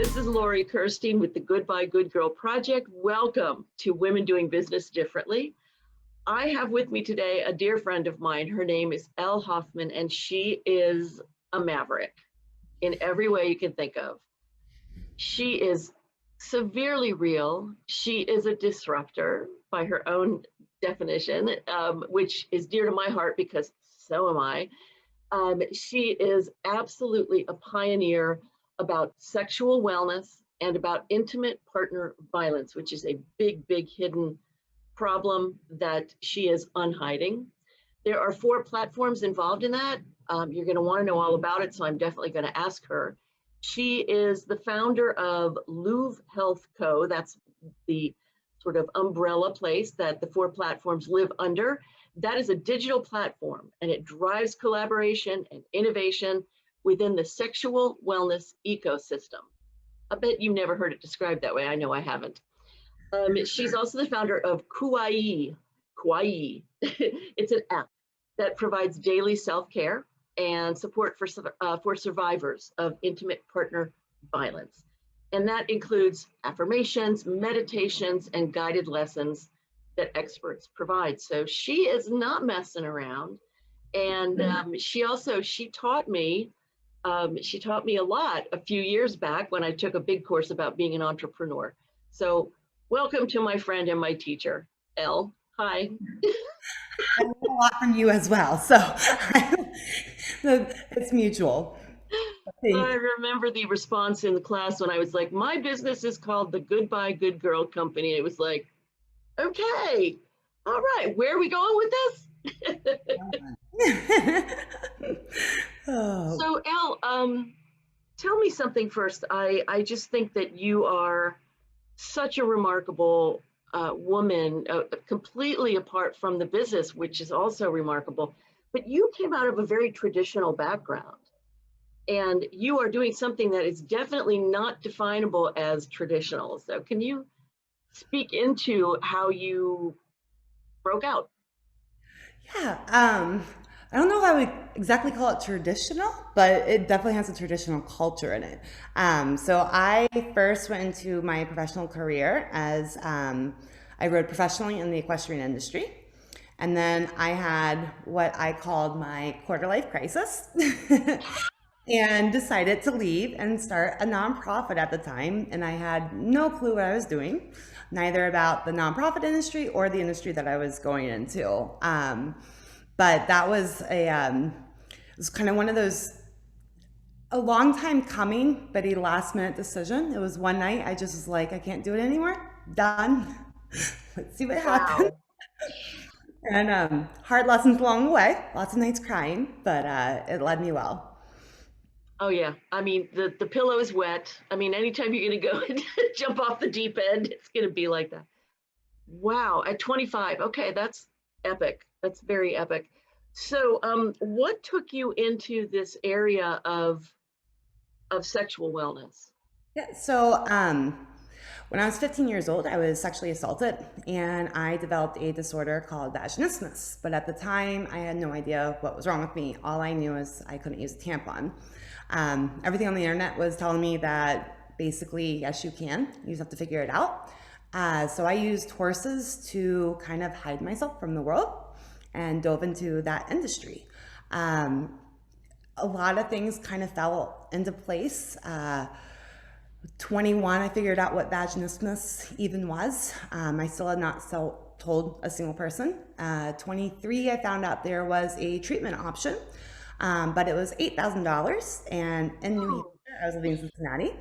This is Lori Kirstein with the Goodbye Good Girl Project. Welcome to Women Doing Business Differently. I have with me today a dear friend of mine. Her name is Elle Hoffmann, and she is a maverick in every way you can think of. She is severely real. She is a disruptor by her own definition, which is dear to my heart because so am I. She is absolutely a pioneer about sexual wellness and about intimate partner violence, which is a big, big hidden problem that she is unhiding. There are 4 platforms involved in that. You're going to want to know all about it, so I'm definitely going to ask her. She is the founder of Louvre Health Co. That's the sort of umbrella place that the 4 platforms live under. That is a digital platform, and it drives collaboration and innovation within the sexual wellness ecosystem. I bet you've never heard it described that way. I know I haven't. She's also the founder of Kauai. It's an app that provides daily self-care and support for survivors of intimate partner violence. And that includes affirmations, meditations, and guided lessons that experts provide. So she is not messing around. And she taught me a lot a few years back when I took a big course about being an entrepreneur. So welcome to my friend and my teacher, Elle. Hi. I learned a lot from you as well. So it's mutual. Thank I remember the response in the class when I was like, my business is called the Goodbye Good Girl Company. It was like, okay, all right, where are we going with this? you. Oh, So Elle, tell me something first. I just think that you are such a remarkable woman, completely apart from the business, which is also remarkable. But you came out of a very traditional background, and you are doing something that is definitely not definable as traditional. So can you speak into how you broke out? yeah. I don't know if I would exactly call it traditional, but it definitely has a traditional culture in it. So I first went into my professional career as I rode professionally in the equestrian industry. And then I had what I called my quarter life crisis and decided to leave and start a nonprofit at the time. And I had no clue what I was doing, neither about the nonprofit industry or the industry that I was going into. But that was it was kind of one of those, a long time coming, but a last minute decision. It was one night I just was like, I can't do it anymore. Done. Let's see what happens. Wow. And hard lessons along the way, lots of nights crying, but it led me well. Oh yeah. I mean, the pillow is wet. I mean, anytime you're gonna go and jump off the deep end, it's gonna be like that. Wow, at 25. Okay, that's epic. That's very epic. So, what took you into this area of sexual wellness? Yeah, so when I was 15 years old, I was sexually assaulted and I developed a disorder called vaginismus. But at the time, I had no idea what was wrong with me. All I knew is I couldn't use a tampon. Everything on the internet was telling me that basically, yes, you can. You just have to figure it out. So I used horses to kind of hide myself from the world and dove into that industry. A lot of things kind of fell into place. 21, I figured out what vaginismus even was. I still had not told a single person. 23, I found out there was a treatment option, but it was $8,000. And in New Oh, Hampshire, I was living in Cincinnati.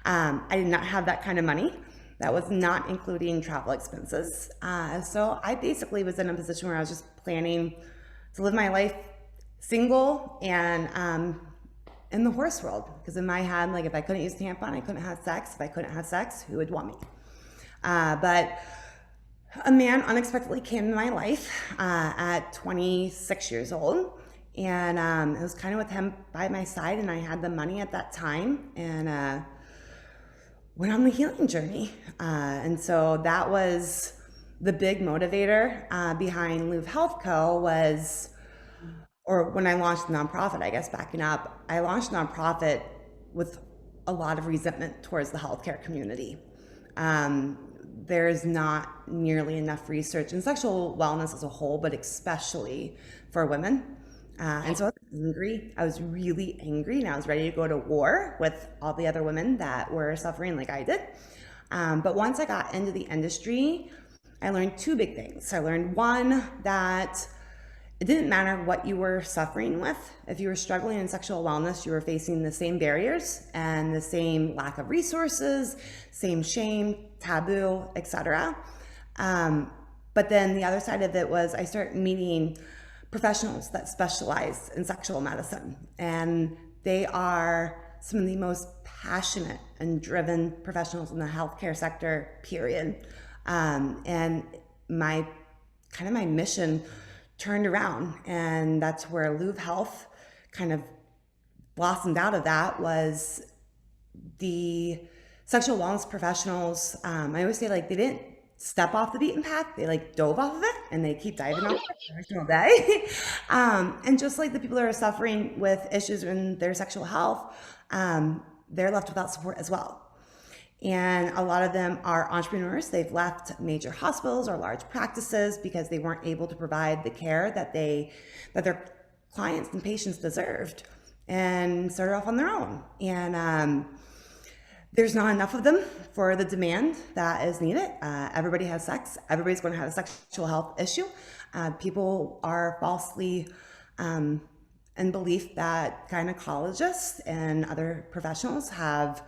I did not have that kind of money. That was not including travel expenses. So I basically was in a position where I was just planning to live my life single and in the horse world, because in my head, like, if I couldn't use a tampon, I couldn't have sex. If I couldn't have sex, who would want me? But a man unexpectedly came into my life at 26 years old, and it was kind of with him by my side, and I had the money at that time, and went on the healing journey. And so that was the big motivator behind Louvre Health Co. was, or when I launched the nonprofit, I guess backing up, I launched a nonprofit with a lot of resentment towards the healthcare community. Um, there's not nearly enough research in sexual wellness as a whole, but especially for women. And so I was angry. I was really angry, and I was ready to go to war with all the other women that were suffering like I did. But once I got into the industry, I learned two big things. I learned one, that it didn't matter what you were suffering with. If you were struggling in sexual wellness, you were facing the same barriers and the same lack of resources, same shame, taboo, etc. But then the other side of it was I started meeting professionals that specialize in sexual medicine, and they are some of the most passionate and driven professionals in the healthcare sector, period. And my mission turned around, and that's where Louvre Health kind of blossomed out of. That was the sexual wellness professionals. I always say, like, they didn't step off the beaten path, they like dove off of it, and they keep diving off it every single day. And just like the people that are suffering with issues in their sexual health, they're left without support as well. And a lot of them are entrepreneurs. They've left major hospitals or large practices because they weren't able to provide the care that their clients and patients deserved, and started off on their own. And there's not enough of them for the demand that is needed. Everybody has sex. Everybody's going to have a sexual health issue. People are falsely in belief that gynecologists and other professionals have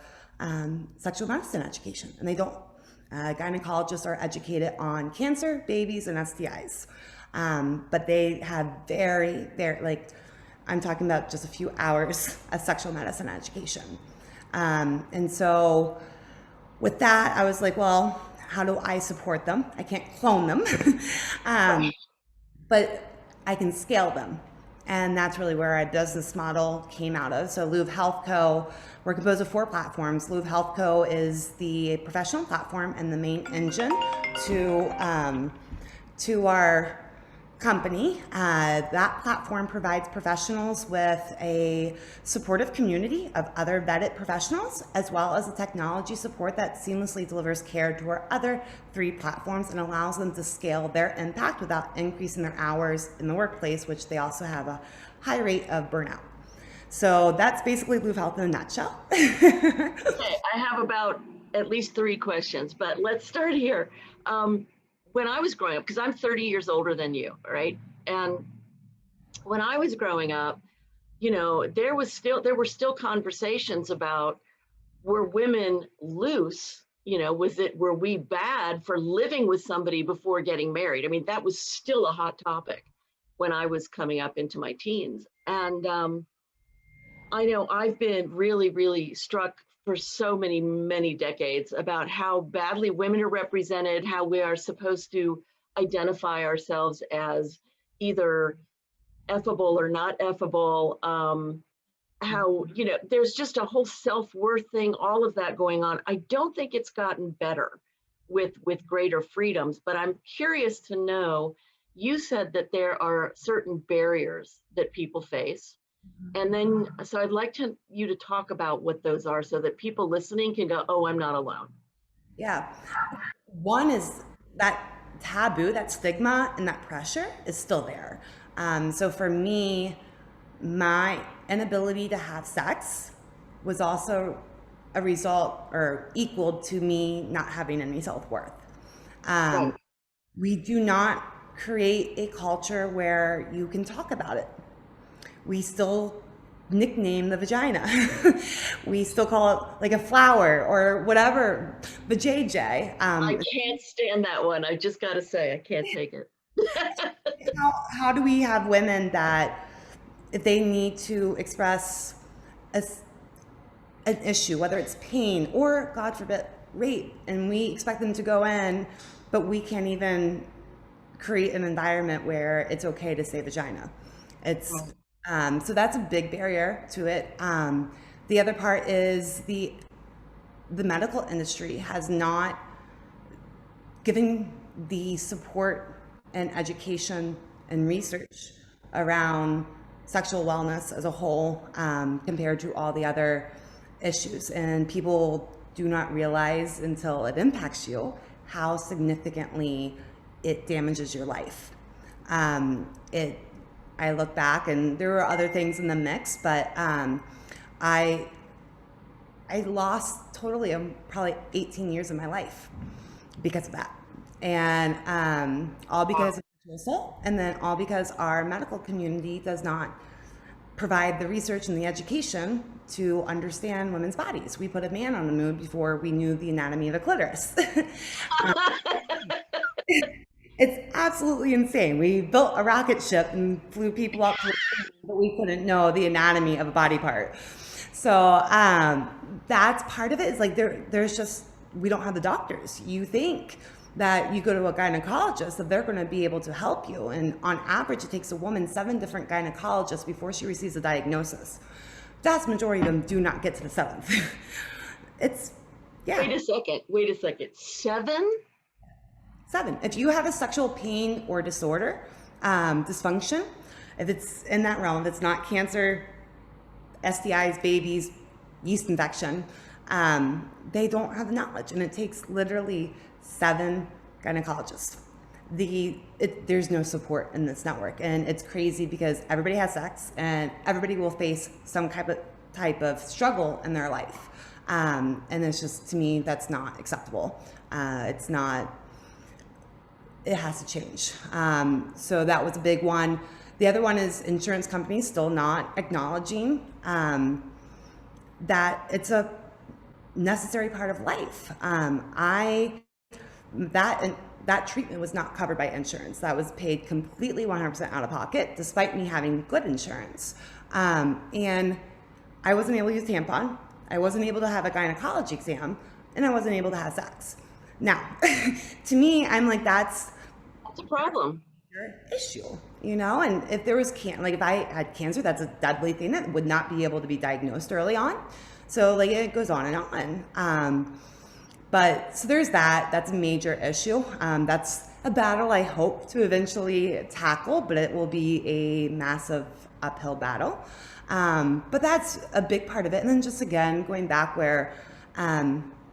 sexual medicine education, and they don't. Gynecologists are educated on cancer, babies, and STIs, but they have very, like, I'm talking about just a few hours of sexual medicine education. And so with that, I was like, well, how do I support them? I can't clone them, but I can scale them. And that's really where our business model came out of. So Louvre Health Co., we're composed of 4 platforms. Louvre Health Co. is the professional platform and the main engine to our company. That platform provides professionals with a supportive community of other vetted professionals, as well as the technology support that seamlessly delivers care to our other 3 platforms and allows them to scale their impact without increasing their hours in the workplace, which they also have a high rate of burnout. So that's basically Louvre Health in a nutshell. Okay, I have about at least 3 questions, but let's start here. When I was growing up, because I'm 30 years older than you, right? And when I was growing up, there were still conversations about, were women loose? Were we bad for living with somebody before getting married? I mean, that was still a hot topic when I was coming up into my teens. And I know I've been really, really struck for so many decades about how badly women are represented, how we are supposed to identify ourselves as either effable or not effable, how, there's just a whole self-worth thing, all of that going on. I don't think it's gotten better with greater freedoms, but I'm curious to know, you said that there are certain barriers that people face. And then, so I'd like you to talk about what those are so that people listening can go, oh, I'm not alone. Yeah. One is that taboo, that stigma, and that pressure is still there. So for me, my inability to have sex was also a result or equal to me not having any self-worth. Right. We do not create a culture where you can talk about it. We still nickname the vagina. We still call it like a flower or whatever, the JJ. I can't stand that one. I just got to say, I can't take it. How do we have women that, if they need to express an issue, whether it's pain or, God forbid, rape, and we expect them to go in, but we can't even create an environment where it's okay to say vagina? It's so that's a big barrier to it. The other part is the medical industry has not given the support and education and research around sexual wellness as a whole, compared to all the other issues, and people do not realize until it impacts you how significantly it damages your life. It I look back and there were other things in the mix, but I I lost totally probably 18 years of my life because of that. And all because of sexual assault, and then all because our medical community does not provide the research and the education to understand women's bodies. We put a man on the moon before we knew the anatomy of a clitoris. It's absolutely insane. We built a rocket ship and flew people up to the moon, but we couldn't know the anatomy of a body part. So that's part of it. Is like there's just, we don't have the doctors. You think that you go to a gynecologist, that they're going to be able to help you, and on average, it takes a woman 7 different gynecologists before she receives a diagnosis. Vast majority of them do not get to the 7th. It's yeah. Wait a second. 7? 7. If you have a sexual pain or disorder, dysfunction, if it's in that realm, if it's not cancer, STIs, babies, yeast infection, they don't have the knowledge, and it takes literally 7 gynecologists. There's no support in this network, and it's crazy because everybody has sex, and everybody will face some type of struggle in their life, and it's just, to me, that's not acceptable. It's not. It has to change. So that was a big one. The other one is insurance companies still not acknowledging that it's a necessary part of life. That treatment was not covered by insurance. That was paid completely 100% out of pocket, despite me having good insurance. And I wasn't able to use tampon. I wasn't able to have a gynecology exam, and I wasn't able to have sex. Now, to me, I'm like, that's a problem. Issue, you know. And if there was if I had cancer, that's a deadly thing that would not be able to be diagnosed early on. So like it goes on and on. But so there's that. That's a major issue. That's a battle I hope to eventually tackle, but it will be a massive uphill battle. But that's a big part of it. And then just again going back where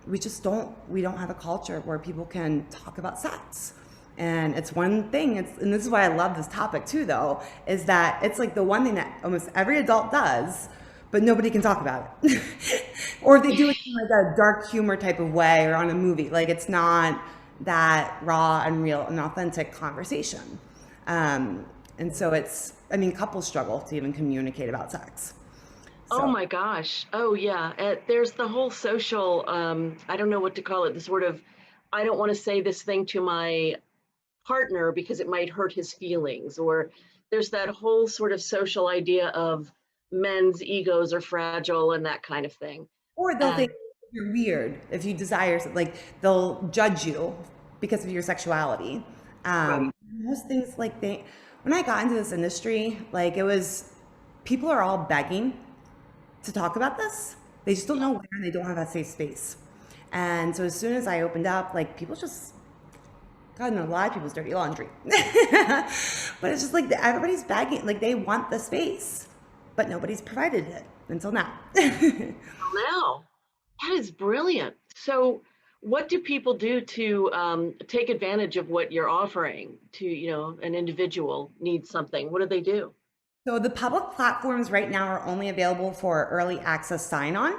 we don't have a culture where people can talk about sex. And it's one thing, and this is why I love this topic too, though, is that it's like the one thing that almost every adult does, but nobody can talk about it. Or they do it in like a dark humor type of way, or on a movie. Like it's not that raw and real and authentic conversation. And so couples struggle to even communicate about sex. So. Oh my gosh. Oh yeah. There's the whole social, I don't know what to call it, the sort of, I don't want to say this thing to my partner because it might hurt his feelings, or there's that whole sort of social idea of men's egos are fragile and that kind of thing. Or they'll think you're weird if you desire, like they'll judge you because of your sexuality. Right. Most things like when I got into this industry, like people are all begging to talk about this. They just don't know where, and they don't have that safe space. And so as soon as I opened up, like people just, God knows a lot of people's dirty laundry. But it's just like everybody's begging, like they want the space, but nobody's provided it until now. Now, that is brilliant. So what do people do to take advantage of what you're offering to, an individual needs something? What do they do? So the public platforms right now are only available for early access sign-on.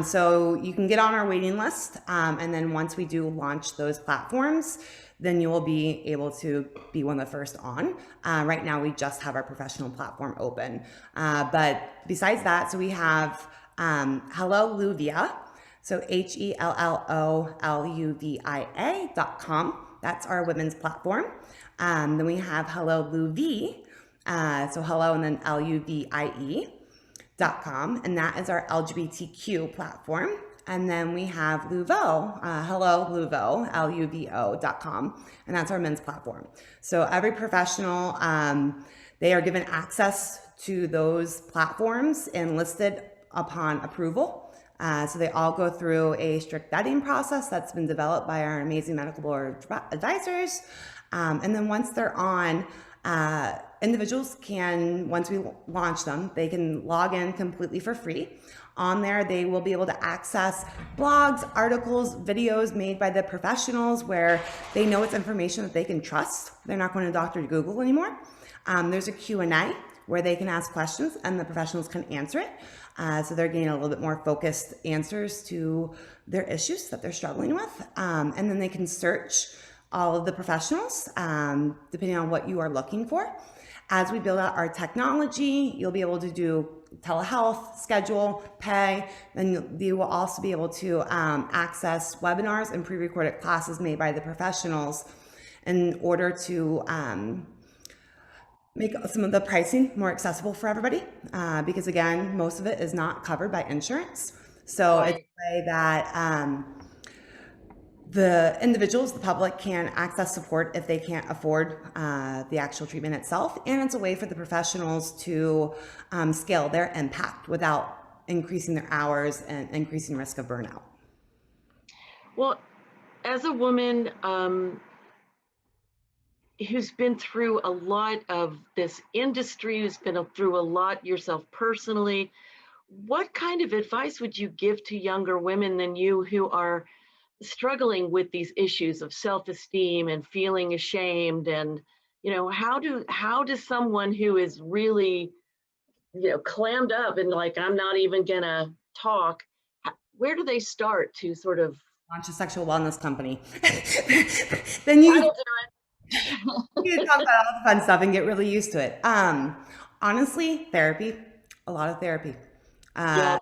So you can get on our waiting list. And then once we do launch those platforms, then you will be able to be one of the first on. Right now, we just have our professional platform open. But besides that, so we have Hello Luvia. So HELLOLUVIA.com. That's our women's platform. Then we have Hello Luvie. So hello and then LUVIE.com, and that is our LGBTQ platform. And then we have Luvo, hello Luvo, LUVO.com, and that's our men's platform. So every professional, they are given access to those platforms and listed upon approval. So they all go through a strict vetting process that's been developed by our amazing medical board advisors. And then once they're on, individuals can, once we launch them, they can log in completely for free On there, they will be able to access blogs, articles, videos made by the professionals where they know it's information that they can trust. They're not going to Dr. Google anymore. There's a Q&A where they can ask questions and the professionals can answer it. So they're getting a little bit more focused answers to their issues that they're struggling with. And then they can search all of the professionals, depending on what you are looking for. As we build out our technology, you'll be able to do telehealth, schedule, pay, and you will also be able to access webinars and pre-recorded classes made by the professionals in order to make some of the pricing more accessible for everybody, because again, most of it is not covered by insurance. So it's a way that the individuals, the public, can access support if they can't afford the actual treatment itself. And it's a way for the professionals to scale their impact without increasing their hours and increasing risk of burnout. Well, as a woman who's been through a lot of this industry, who's been through a lot yourself personally, what kind of advice would you give to younger women than you who are struggling with these issues of self-esteem and feeling ashamed? And how does someone who is really clammed up and like, I'm not even gonna talk, where do they start to sort of launch a sexual wellness company? Then you do it. you talk about all the fun stuff and get really used to it. Honestly, therapy, a lot of therapy. Yeah,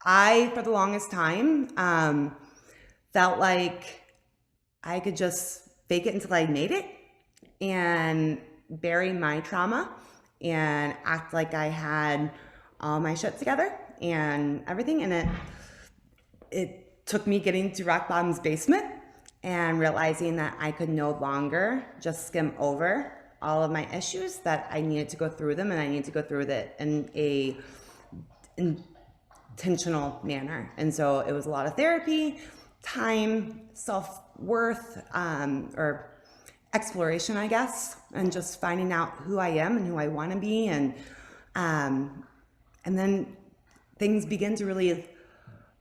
I, for the longest time, felt like I could just fake it until I made it and bury my trauma and act like I had all my shit together and everything. And it took me getting to rock bottom's basement and realizing that I could no longer just skim over all of my issues, that I needed to go through them, and I needed to go through it in a intentional manner. And so it was a lot of therapy, time, self-worth, or exploration, I guess, and just finding out who I am and who I want to be. And then things begin to really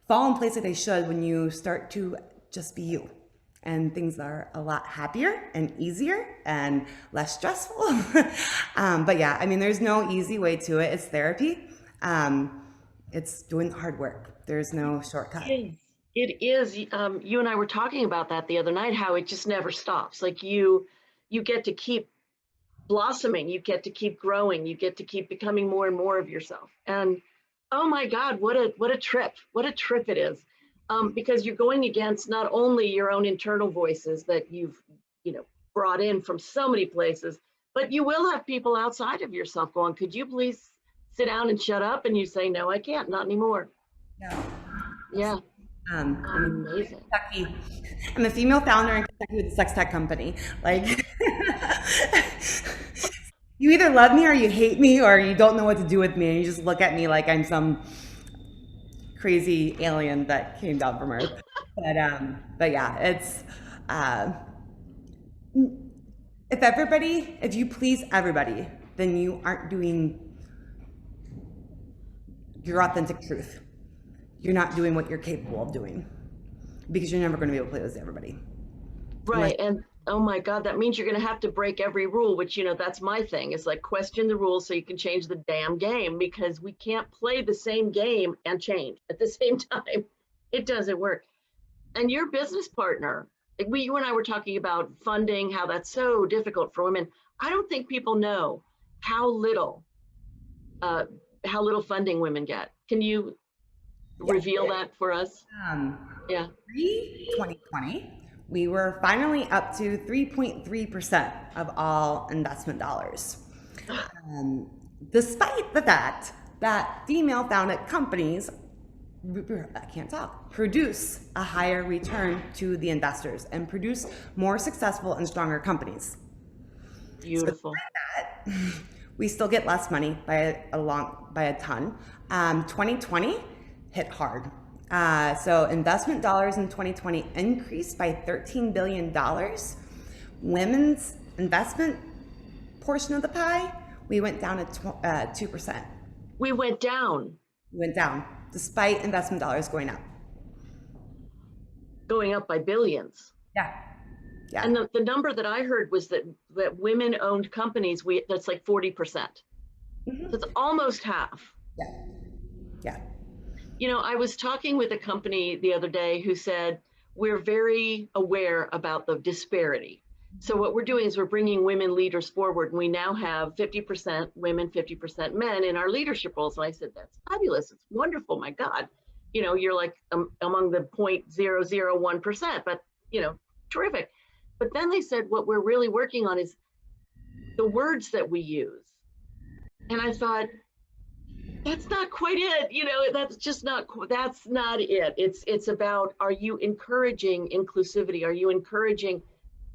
fall in place like they should when you start to just be you. And things are a lot happier and easier and less stressful. But yeah, I mean, there's no easy way to it. It's therapy. It's doing hard work. There's no shortcut. It is. You and I were talking about that the other night, how it just never stops. Like you get to keep blossoming, you get to keep growing, you get to keep becoming more and more of yourself. And oh my God, what a trip it is. Because you're going against not only your own internal voices that you've brought in from so many places, but you will have people outside of yourself going, could you please sit down and shut up? And you say, no, I can't, not anymore. No. Yeah. Amazing. I'm a female founder in Kentucky with a sex tech company. Like, you either love me or you hate me or you don't know what to do with me, and you just look at me like I'm some crazy alien that came down from Earth. But yeah, it's if you please everybody, then you aren't doing your authentic truth. You're not doing what you're capable of doing, because you're never going to be able to please everybody. Right. And oh my God, that means you're going to have to break every rule, which, that's my thing. It's like, question the rules so you can change the damn game, because we can't play the same game and change at the same time. It doesn't work. And your business partner, you and I were talking about funding, how that's so difficult for women. I don't think people know how little funding women get. Can you reveal that for us? Yeah. Pre-2020, we were finally up to 3.3% of all investment dollars. Despite the fact that female-founded companies, I can't talk, produce a higher return to the investors and produce more successful and stronger companies. Beautiful. So that, we still get less money by a ton. 2020 hit hard. So investment dollars in 2020 increased by $13 billion. Women's investment portion of the pie, we went down to 2%. We went down. We went down despite investment dollars going up. Going up by billions. Yeah. Yeah. And the number that I heard was that women-owned companies, that's like 40%. Mhm. So it's almost half. Yeah. Yeah. You know, I was talking with a company the other day who said, we're very aware about the disparity. So what we're doing is we're bringing women leaders forward, and we now have 50% women, 50% men in our leadership roles. And I said, that's fabulous. It's wonderful. My God, you know, you're like among the 0.001%, but, you know, terrific. But then they said, what we're really working on is the words that we use. And I thought, that's not quite it. You know, that's just not, that's not it. It's about, are you encouraging inclusivity? Are you encouraging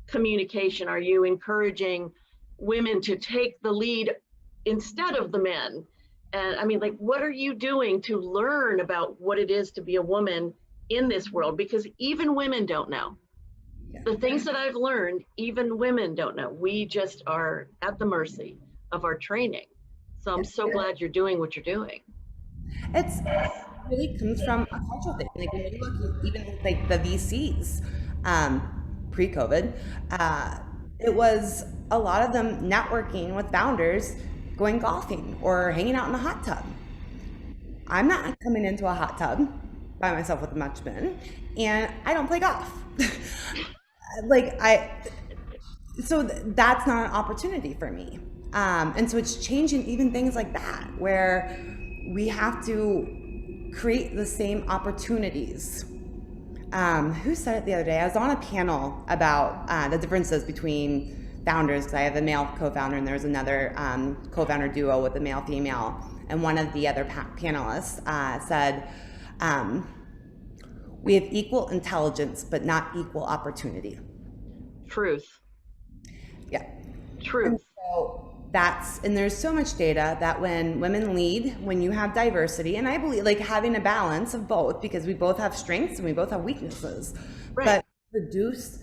communication? Are you encouraging women to take the lead instead of the men? And I mean, like, what are you doing to learn about what it is to be a woman in this world? Because even women don't know. The things that I've learned, even women don't know. We just are at the mercy of our training. So I'm so glad you're doing what you're doing. It really comes from a cultural thing. Like when you look even like the VCs, pre-COVID, it was a lot of them networking with founders, going golfing or hanging out in a hot tub. I'm not coming into a hot tub by myself with a bunch of men, and I don't play golf. like I, so that's not an opportunity for me. And so it's changing even things like that, where we have to create the same opportunities. Who said it the other day? I was on a panel about the differences between founders, because I have a male co-founder and there's another co-founder duo with a male female. And one of the other panelists said, we have equal intelligence, but not equal opportunity. Truth. Yeah. Truth. And so and there's so much data that when women lead, when you have diversity, and I believe like having a balance of both, because we both have strengths and we both have weaknesses, right. But produce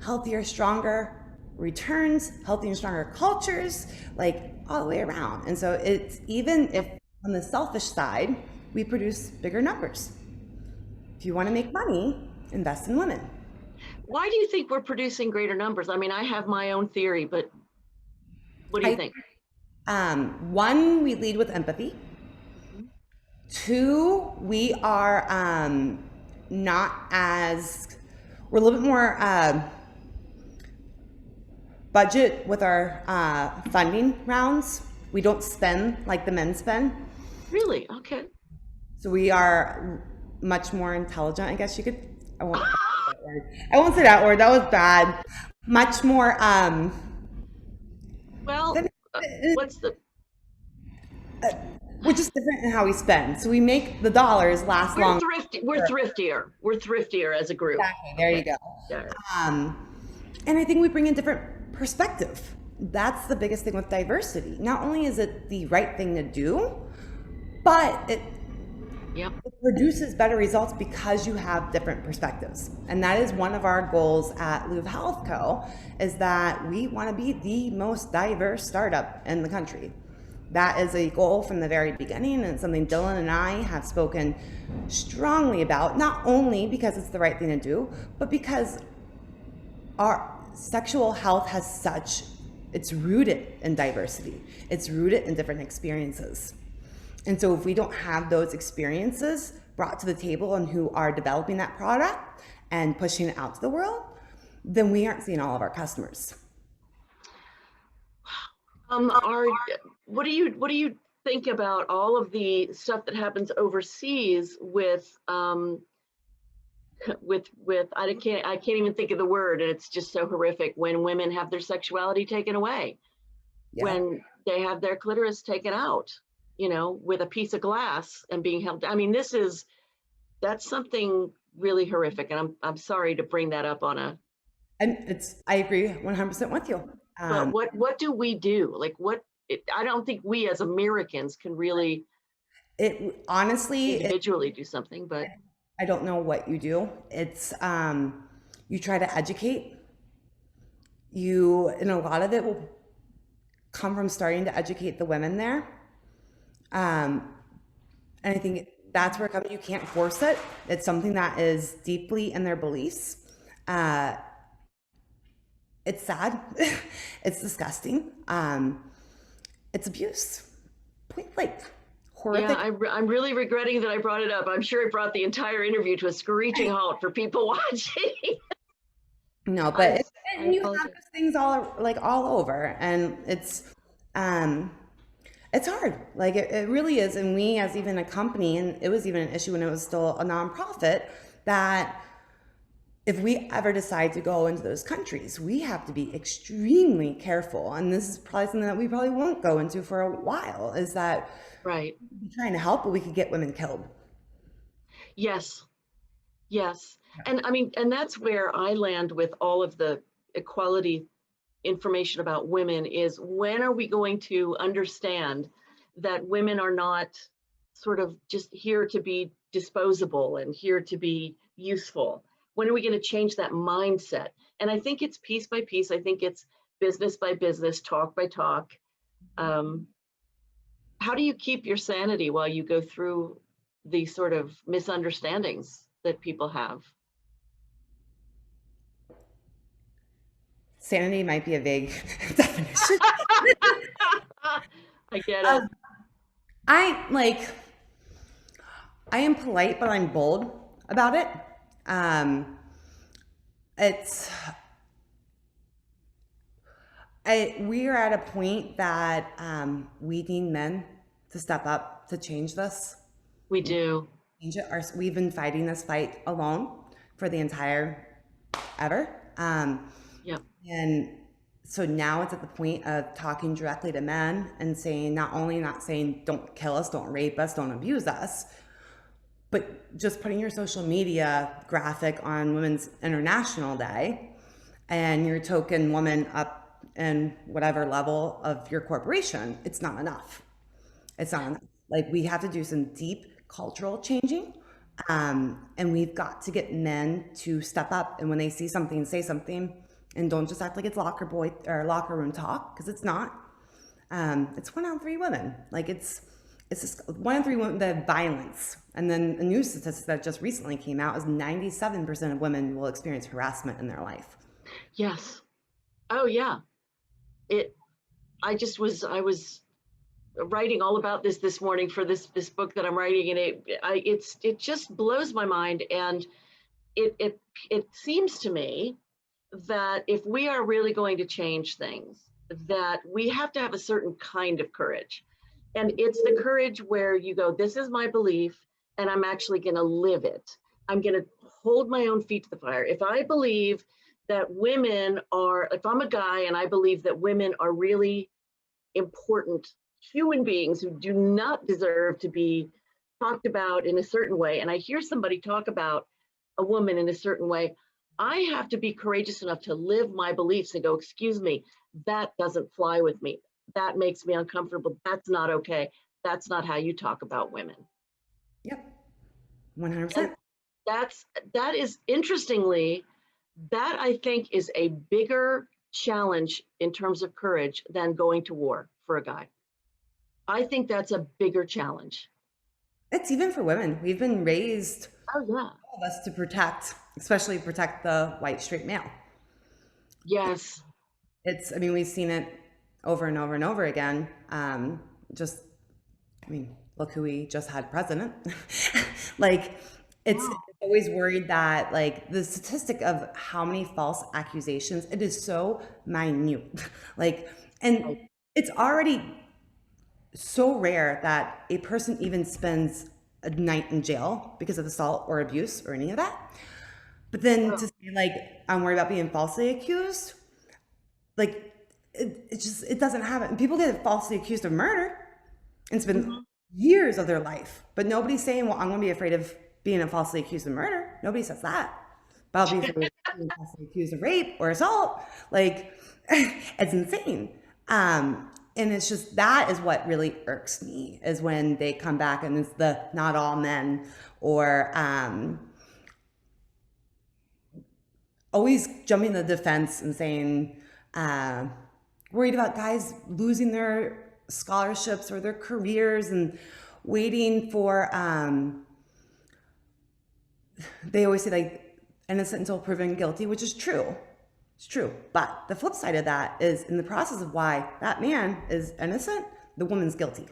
healthier, stronger returns, healthier and stronger cultures, like all the way around. And so it's, even if on the selfish side, we produce bigger numbers. If you want to make money, invest in women. Why do you think we're producing greater numbers? I mean, I have my own theory, but what do you think? One, we lead with empathy. Two, we are we're a little bit more budget with our funding rounds. We don't spend like the men spend. Really? Okay. So we are much more intelligent, I guess you could. I won't say that word. That was bad. Much more. Well, what's the? We're just different in how we spend. So we make the dollars last long. We're thriftier. We're thriftier as a group. Exactly. There you go. Yeah. And I think we bring a different perspective. That's the biggest thing with diversity. Not only is it the right thing to do, but it produces better results because you have different perspectives. And that is one of our goals at Luv Health Co. is that we want to be the most diverse startup in the country. That is a goal from the very beginning, and it's something Dylan and I have spoken strongly about, not only because it's the right thing to do, but because our sexual health it's rooted in diversity. It's rooted in different experiences. And so if we don't have those experiences brought to the table and who are developing that product and pushing it out to the world, then we aren't seeing all of our customers. What do you think about all of the stuff that happens overseas with I can't even think of the word, and it's just so horrific when women have their sexuality taken away, when they have their clitoris taken out, you know, with a piece of glass and being held. I mean, that's something really horrific, and I'm sorry to bring that up on a. And I agree 100% with you. But what do we do? Like I don't think we as Americans can really. Honestly individually do something, but. I don't know what you do. It's you try to educate. And a lot of it will come from starting to educate the women there. And I think that's where it comes. You can't force it. It's something that is deeply in their beliefs. Uh, it's sad. It's disgusting. It's abuse. Point blank. Yeah, Horrific. I'm really regretting that I brought it up. I'm sure it brought the entire interview to a screeching halt for people watching. No, I'm, but I and you have apologize. those things all over, and um, it's hard. Like it really is. And we, as even a company, and it was even an issue when it was still a nonprofit, that if we ever decide to go into those countries, we have to be extremely careful. And this is probably something that we probably won't go into for a while, is that Right. we're trying to help, but we could get women killed. Yes. Yes. And I mean, and that's where I land with all of the equality information about women is when are we going to understand that women are not sort of just here to be disposable and here to be useful? When are we going to change that mindset? And I think it's piece by piece. I think it's business by business, talk by talk. Um, how do you keep your sanity while you go through these sort of misunderstandings that people have? Sanity might be a vague definition. I get it. Um, I like I am polite, but I'm bold about it. Um, it's we are at a point that we need men to step up to change this. We do. Change it. We've been fighting this fight alone for the entire ever, Yep. and so now it's at the point of talking directly to men and saying not saying don't kill us, don't rape us, don't abuse us, but just putting your social media graphic on Women's International Day and your token woman up in whatever level of your corporation, it's not enough. It's not enough. Like we have to do some deep cultural changing. And we've got to get men to step up. And when they see something, say something, and don't just act like it's locker boy or locker room talk, because it's not. It's 1 out of 3 women. Like it's just 1 in 3 women that have violence. And then a new statistic that just recently came out is 97% of women will experience harassment in their life. Yes. Oh yeah. It. I was writing all about this morning for this book that I'm writing, and it just blows my mind. And it seems to me that if we are really going to change things, that we have to have a certain kind of courage. And it's the courage where you go, this is my belief, and I'm actually going to live it. I'm going to hold my own feet to the fire. If I believe that women are, if I'm a guy and I believe that women are really important human beings who do not deserve to be talked about in a certain way, and I hear somebody talk about a woman in a certain way, I have to be courageous enough to live my beliefs and go, excuse me, that doesn't fly with me. That makes me uncomfortable. That's not okay. That's not how you talk about women. Yep, And 100%. that is interestingly, that I think is a bigger challenge in terms of courage than going to war for a guy. I think that's a bigger challenge. It's even for women. We've been raised, Oh yeah. all of us, to protect, especially protect the white straight male. Yes. It's, I mean, we've seen it over and over and over again. Just, I mean, look who we just had president. Like, it's Wow. always worried that, like, the statistic of how many false accusations, it is so minute. Like, and Right. it's already so rare that a person even spends a night in jail because of assault or abuse or any of that. But then to Oh, say, like, I'm worried about being falsely accused, like it just it doesn't happen. And people get falsely accused of murder and spend mhm. years of their life, but nobody's saying, "Well, I'm going to be afraid of being falsely accused of murder." Nobody says that. But I'll be afraid of being falsely accused of rape or assault. Like it's insane. And it's just that is what really irks me is when they come back and it's the not all men or always jumping to the defense and saying, uh, worried about guys losing their scholarships or their careers. And waiting for, they always say like innocent until proven guilty, which is true. It's true. But the flip side of that is in the process of why that man is innocent, the woman's guilty.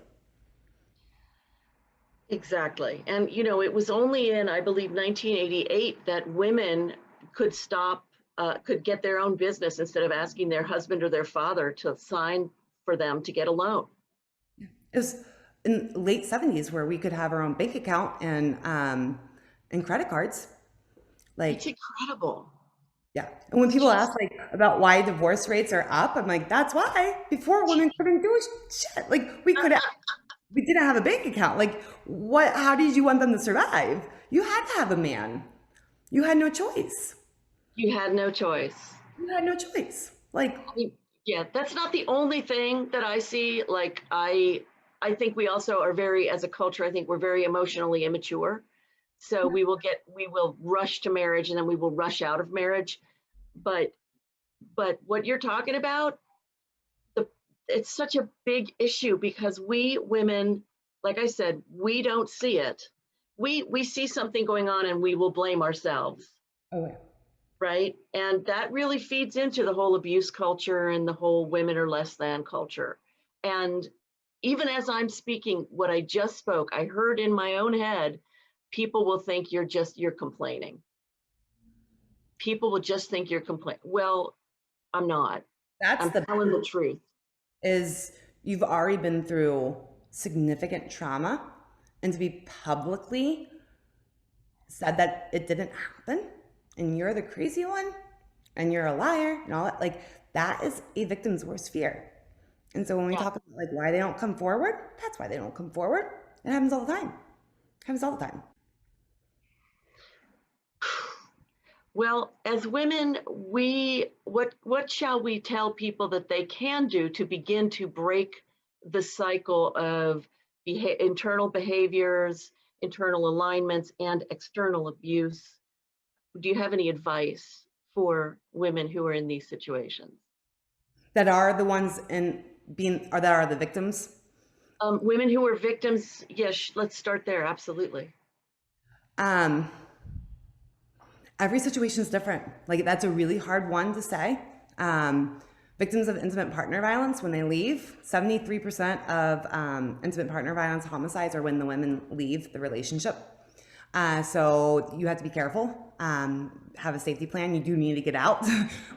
Exactly. And, it was only in, I believe, 1988 that women could could get their own business instead of asking their husband or their father to sign for them to get a loan. It was in late 70s where we could have our own bank account and credit cards. It's Like, incredible. yeah. And when It's people just, ask like about why divorce rates are up, I'm like, that's why. Before women couldn't do shit. Like we didn't have a bank account. Like how did you want them to survive? You had to have a man. You had no choice. you had no choice. You had no choice. Like, I mean, yeah, that's not the only thing that I see. Like, I think we also are very, as a culture, I think we're very emotionally immature. So we will rush to marriage and then we will rush out of marriage. But what you're talking about, it's such a big issue because we women, like I said, we don't see it. We see something going on and we will blame ourselves, oh yeah. right? And that really feeds into the whole abuse culture and the whole women are less than culture. And even as I'm speaking, what I just spoke, I heard in my own head, people will think you're complaining. People will just think you're complaining. Well, I'm not. That's I'm the telling the truth. is you've already been through significant trauma, and to be publicly said that it didn't happen and you're the crazy one and you're a liar and all that, like that is a victim's worst fear. And so when we Yeah. talk about like why they don't come forward, that's why they don't come forward. It happens all the time. It happens all the time. Well, as women, what shall we tell people that they can do to begin to break the cycle of internal behaviors, internal alignments, and external abuse? Do you have any advice for women who are in these situations? That are the ones in being or that are the victims. Women who are victims, yes, let's start there. Absolutely. Um, every situation is different. Like that's a really hard one to say. Victims of intimate partner violence, when they leave, 73% of intimate partner violence homicides are when the women leave the relationship. So you have to be careful. Have a safety plan. You do need to get out,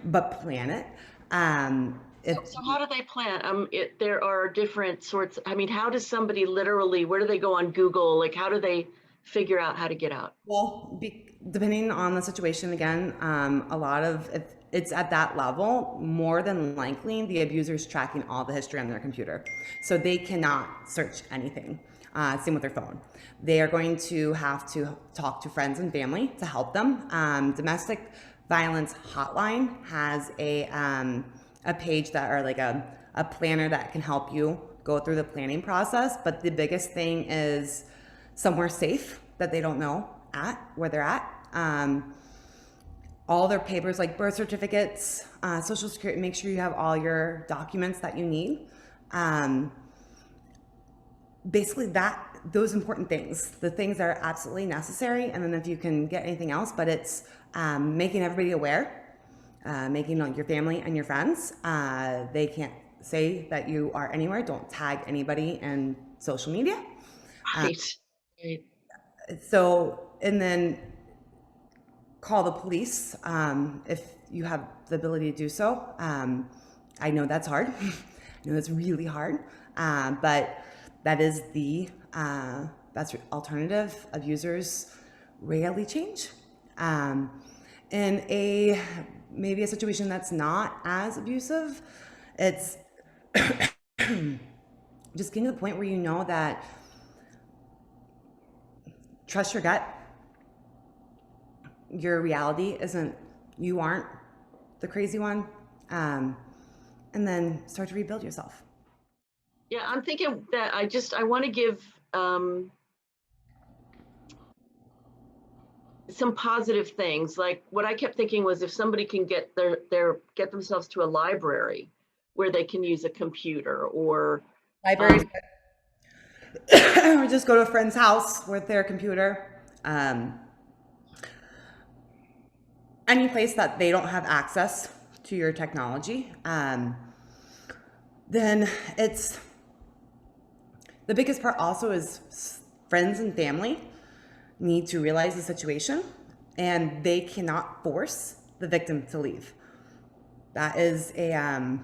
but plan it. So how do they plan? There are different sorts. I mean, how does somebody literally, where do they go on Google? Like, how do they figure out how to get out? Well, depending on the situation, again, a lot of if it's at that level, more than likely the abuser is tracking all the history on their computer, so they cannot search anything. Same with their phone. They are going to have to talk to friends and family to help them. Domestic violence hotline has a page that or like a planner that can help you go through the planning process. But the biggest thing is somewhere safe that they don't know where they're at. All their papers like birth certificates, social security, make sure you have all your documents that you need. Basically those important things, the things that are absolutely necessary. And then if you can get anything else, but it's making everybody aware, making like your family and your friends. They can't say that you are anywhere. Don't tag anybody in social media. Right. Right. So, and then call the police if you have the ability to do so. I know that's hard. I know that's really hard, but that is that's alternative. Abusers rarely change. In maybe a situation that's not as abusive, it's just getting to the point where you know that trust your gut. Your reality isn't, you aren't the crazy one. And then start to rebuild yourself. Yeah, I'm thinking that I want to give some positive things. Like what I kept thinking was if somebody can get get themselves to a library where they can use a computer or Libraries, or just go to a friend's house with their computer. Any place that they don't have access to your technology, then it's the biggest part also is friends and family need to realize the situation and they cannot force the victim to leave. That is a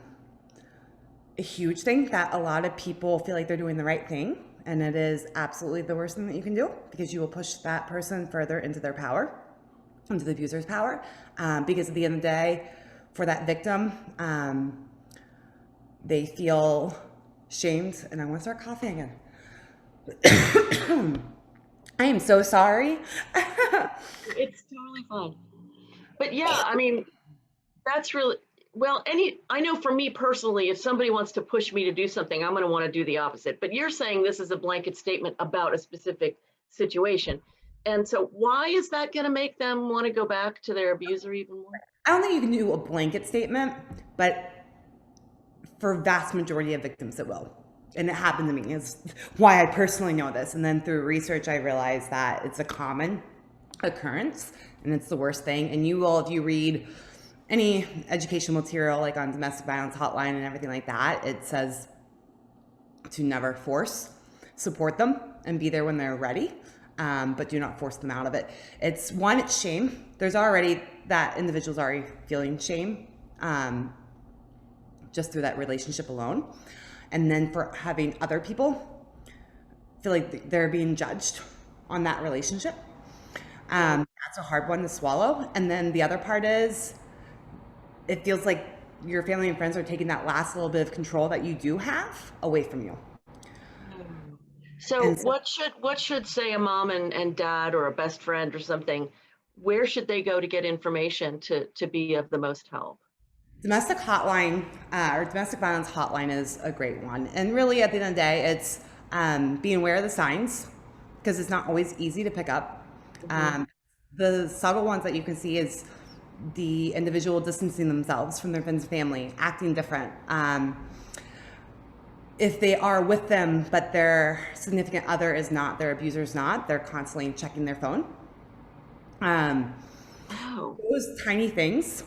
huge thing that a lot of people feel like they're doing the right thing. And it is absolutely the worst thing that you can do because you will push that person further into their power, into the abuser's power. Because at the end of the day, for that victim, they feel shamed. And I want to start coughing again. I am so sorry. It's totally fine. But yeah, I mean, that's really, well, I know for me personally, if somebody wants to push me to do something, I'm going to want to do the opposite. But you're saying this is a blanket statement about a specific situation. And so why is that going to make them want to go back to their abuser even more? I don't think you can do a blanket statement, but for vast majority of victims it will. And it happened to me, is why I personally know this. And then through research, I realized that it's a common occurrence and it's the worst thing. And you will, if you read any educational material like on domestic violence hotline and everything like that, it says to never force, support them and be there when they're ready, but do not force them out of it. It's one, it's shame. There's already, that individual's already feeling shame just through that relationship alone. And then for having other people feel like they're being judged on that relationship. That's a hard one to swallow. And then the other part is it feels like your family and friends are taking that last little bit of control that you do have away from you. So And so what should say a mom and dad or a best friend or something, where should they go to get information to be of the most help? domestic hotline or domestic violence hotline is a great one. And really at the end of the day, it's being aware of the signs because it's not always easy to pick up. Mm-hmm. The subtle ones that you can see is the individual distancing themselves from their friends and family, acting different. If they are with them, but their significant other is not, their abuser is not, they're constantly checking their phone. Um, Oh, those tiny things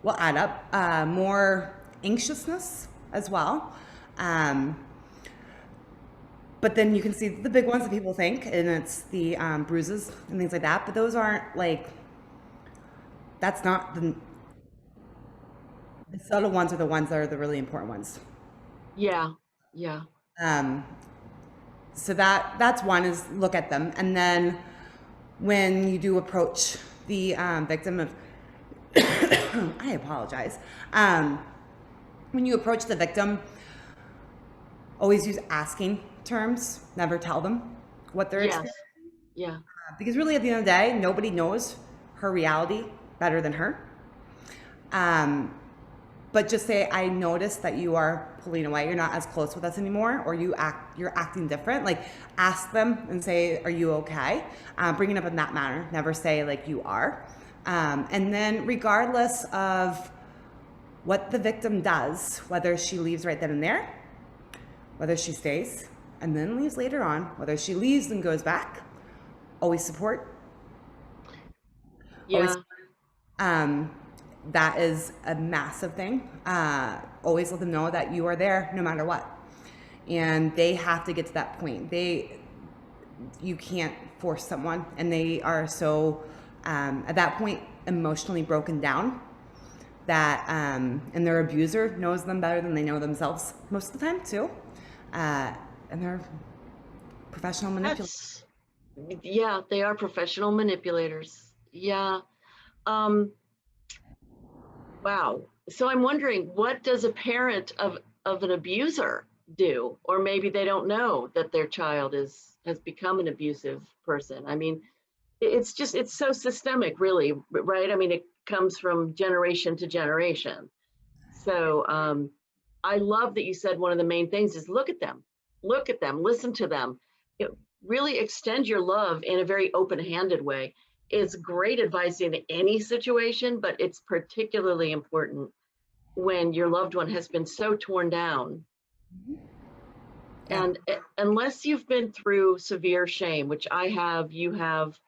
will add up. More anxiousness as well. Um, but then you can see the big ones that people think, and it's the bruises and things like that. But those aren't like, that's not the subtle ones are the ones that are the really important ones. yeah, yeah, Um, so that's one is look at them, and then when you do approach the victim of, I apologize. When you approach the victim, always use asking terms. Never tell them what they're experiencing, yes, yeah, because really at the end of the day, nobody knows her reality better than her. Um, but just say, I noticed that you are pulling away. You're not as close with us anymore, or you're acting different. Like ask them and say, are you okay? Bring it up in that manner. Never say like you are. And then regardless of what the victim does, whether she leaves right then and there, whether she stays and then leaves later on, whether she leaves and goes back, always support. Always yeah, that is a massive thing. Always let them know that you are there no matter what. And they have to get to that point. You can't force someone, and they are so at that point emotionally broken down that and their abuser knows them better than they know themselves most of the time too. And they're professional manipulators. that's, yeah, they are professional manipulators. Yeah. Um, wow. So I'm wondering, what does a parent of an abuser do? Or maybe they don't know that their child has become an abusive person. I mean, it's just, it's so systemic, really, right? I mean, it comes from generation to generation. So I love that you said one of the main things is look at them, listen to them. It, really extend your love in a very open-handed way. It's great advice in any situation, but it's particularly important when your loved one has been so torn down. Yeah. And unless you've been through severe shame, which I have, you have,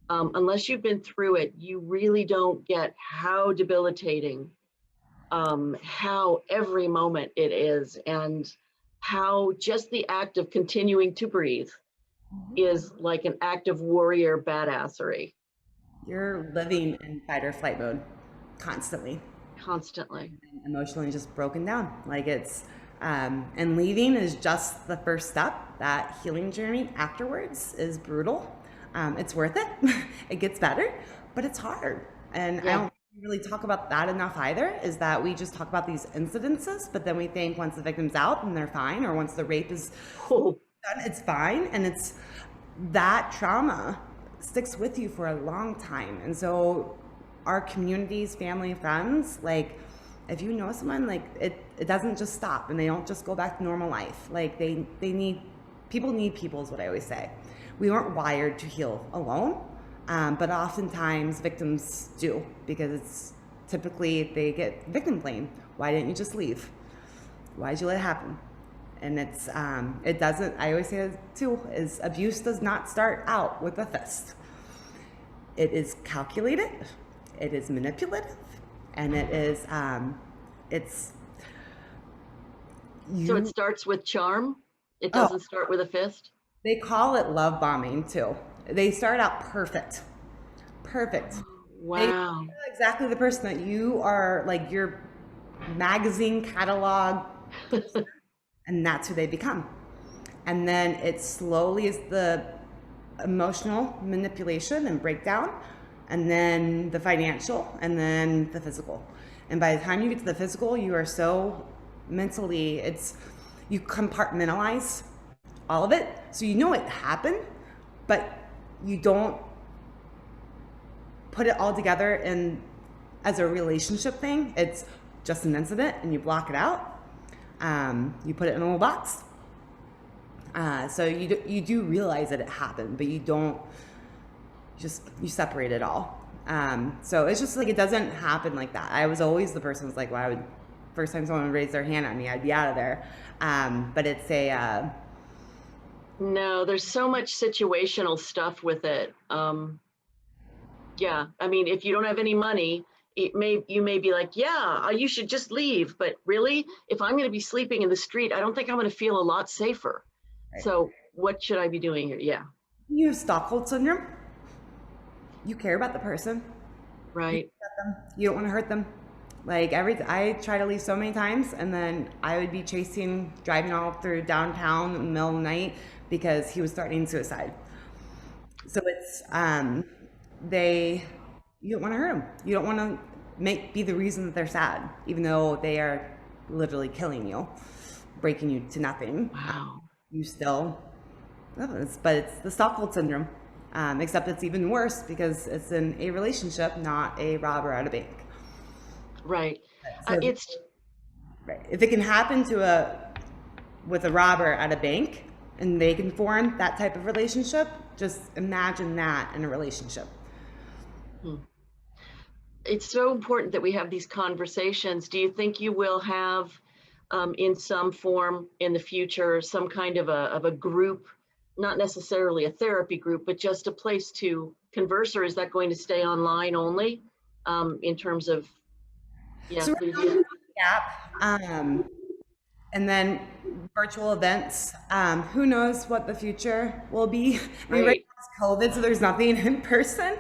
unless you've been through it, you really don't get how debilitating, how every moment it is, and how just the act of continuing to breathe is like an act of warrior badassery You're living in fight or flight mode constantly, constantly. and emotionally just broken down. Like it's, and leaving is just the first step. That healing journey afterwards is brutal. It's worth it. It gets better, but it's hard. And I Yeah. don't really talk about that enough either, is that we just talk about these incidences, but then we think once the victim's out and they're fine, or once the rape is Oh, done, it's fine. And it's that trauma sticks with you for a long time. And so our communities, family, friends, like if you know someone, like it doesn't just stop and they don't just go back to normal life. Like they need people is what I always say. We weren't wired to heal alone, but oftentimes victims do, because it's typically they get victim blame. Why didn't you just leave? Why did you let it happen? And it's it doesn't. I always say it too, is abuse does not start out with a fist. It is calculated, it is manipulative, and it is it's so it you. starts with charm. It Oh, doesn't start with a fist. they call it love bombing too. They start out perfect, perfect. They Wow. are exactly the person that you are, like your magazine catalog, and that's who they become. And then it slowly is the emotional manipulation and breakdown, and then the financial, and then the physical. And by the time you get to the physical, you are so mentally, you compartmentalize all of it. So you know it happened, but you don't put it all together in as a relationship thing. It's just an incident and you block it out. You put it in a little box. So you do realize that it happened, but you don't you separate it all. So it's just like it doesn't happen like that. I was always the person who's like, well, first time someone raised their hand at me, I'd be out of there. But it's a No, there's so much situational stuff with it. Yeah, I mean, if you don't have any money, you may be like, yeah, you should just leave. But really, if I'm going to be sleeping in the street, I don't think I'm going to feel a lot safer. right. So what should I be doing here? Yeah, You have Stockhold Syndrome. You care about the person. You right. care about them. You don't want to hurt them. Like I try to leave so many times, and then I would be driving all through downtown in the middle of the night because he was threatening suicide. So it's they you don't want to hurt them. You don't want to be the reason that they're sad, even though they are literally killing you, breaking you to nothing. Wow. You still but it's the Stockhold syndrome, except it's even worse because it's in a relationship, not a robber at a bank. Right. So It's right, if it can happen with a robber at a bank and they can form that type of relationship, just imagine that in a relationship. it's so important that we have these conversations. Do you think you will have, in some form in the future, some kind of a group, not necessarily a therapy group, but just a place to converse, or is that going to stay online only, in terms of, yeah, So right now, please? gap, and then virtual events. Who knows what the future will be? I mean, right Right, now it's COVID, so there's nothing in person.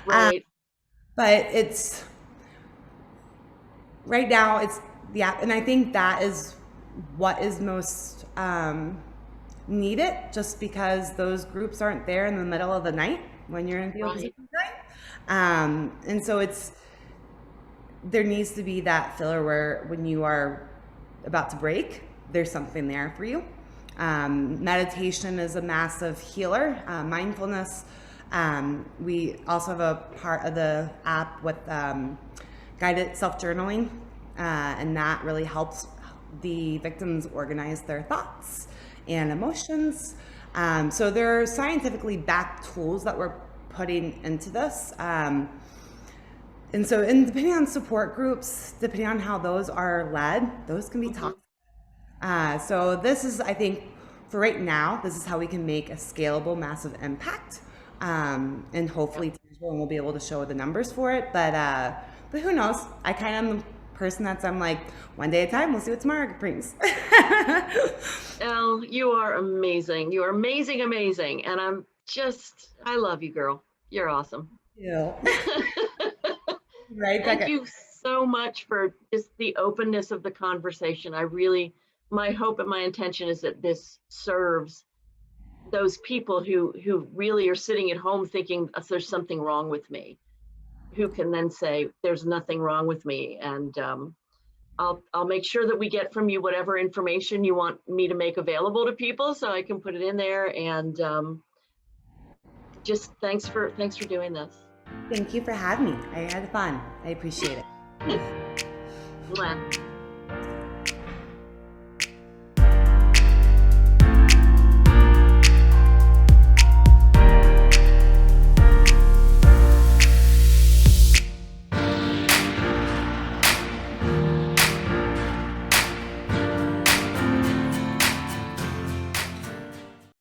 Um, right, but it's right now it's the app, and I think that is what is most needed, just because those groups aren't there in the middle of the night when you're in field right. position night. And so there needs to be that filler where when you are about to break, there's something there for you. Meditation is a massive healer. Mindfulness. We also have a part of the app with guided self-journaling, and that really helps the victims organize their thoughts and emotions. So there are scientifically backed tools that we're putting into this. And so, depending on support groups, depending on how those are led, those can be toxic. So this is, I think, for right now, this is how we can make a scalable, massive impact, and Yep. hopefully tangible, and we'll be able to show the numbers for it. But who knows? I kind of am the person I'm like, one day at a time. We'll see what tomorrow brings. Elle, you are amazing. You are amazing, amazing. And I love you, girl. You're awesome. Yeah. Right, Thank Becca. you so much for just the openness of the conversation. My hope and my intention is that this serves those people who really are sitting at home thinking there's something wrong with me, who can then say there's nothing wrong with me. And I'll make sure that we get from you whatever information you want me to make available to people, so I can put it in there. And just thanks for doing this. Thank you for having me. I had fun. I appreciate it. Mwah.